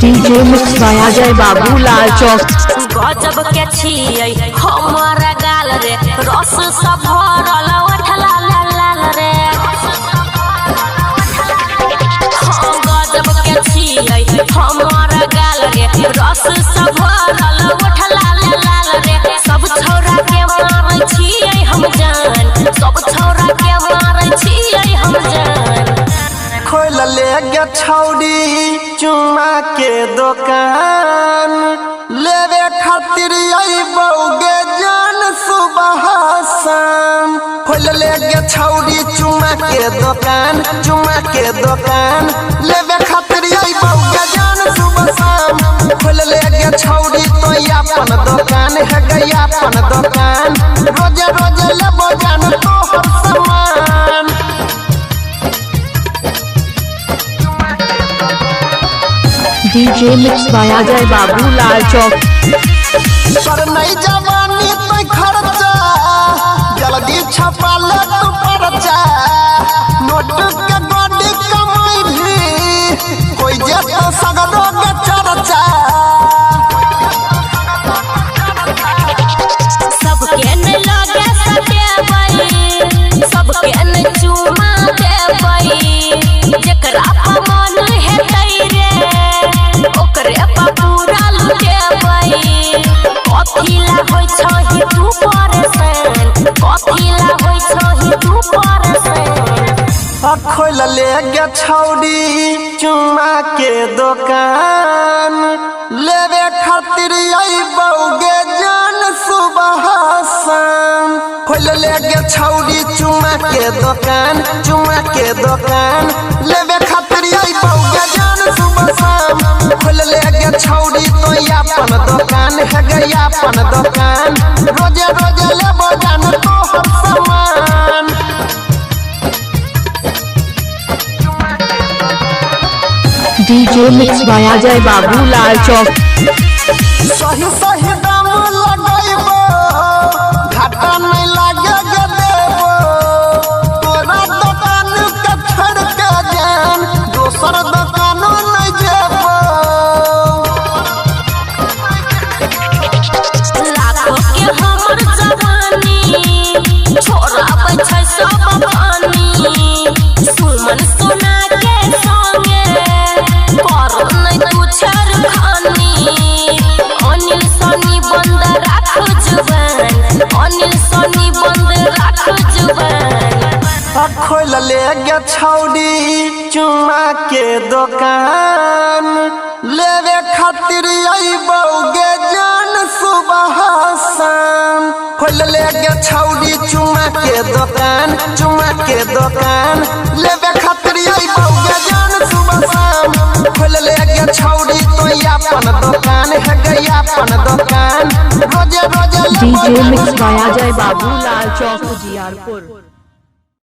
DJ mix by Ajay Babu Lal Chowk. गजब के छियै हमर गाल रे, रस सब भरल उठला लाल रे। गजब के छियै हमर गाल रे, रस सब भरल उठला लाल रे। सब छौरा के मारै छियै हम जान, सब छौरा के मारै छियै हम जान। खोल ले गे छौड़ी चुम्मा के दुकान, लेवे खातिर अइबौगे जान सुबह शाम। खोल ले गे छौड़ी चुम्मा के दुकान, चुम्मा के दुकान, लेवे खातिर अइबौगे जान सुबह शाम। खोल ले गे छौड़ी तो अपन दुकान है गई अपन दुकान, रोजे रोजे लेबो जान तोहर सामान। DJ mix by Ajay Babu Lal Chowk. पर नहीं जवानी तो खर्चा, जल्दी छपा ले तू पर्चा। नोट के गोडी कमाई भी कोई जैसा सगरों के चर्चा। सबके न लगे सटेबई, सबके न चुमा देबई। जेकरा मन हेतै रे ओकरे पर पूरा लुटेबई। कथिला होइ छही तू परेशान, कथिला होइ छही तू परेशान। खोल ले गे छौड़ी चुम्मा के दुकान, लेवे खातिर अइबौगे जान सुबह शाम। खोल ले गे छौड़ी चुम्मा के दुकान, चुम्मा के दुकान, लेवे खातिर अइबौगे जान सुबह शाम। खोल ले गे छौड़ी तो अपन दुकान है गई अपन दुकान, रोजे रोजे लेबो जान तोहर सामान। DJ mix by Ajay Babu Lal Chowk. सही सही दाम लगैबो, घाटा नहीं लागे गे देबो। तोरा दुकान के छोड़ के जान दोसर दुकान नहीं जेबो। लाखों के हमर जवानी छोड़ाबै छै सब पानी। सुमन सोना के संगे कर नहीं तू छेड़खानी। अनिल सनी बंद राख जुबान, अनिल सनी बंद राख जुबान। खोल ले गे छौड़ी चुम्मा के दुकान, लेवे खातिर अइबौगे जान सुबह शाम। खोल ले गे छौड़ी चुम्मा के दुकान, चुम्मा के दुकान, लेवे खातिर अइबौगे जान सुबह शाम। खोल ले गे छौड़ी तो अपन दुकान है गई अपन दुकान, रोजे रोजे DJ mix by Ajay Babu Lal Chowk Ujiarpur.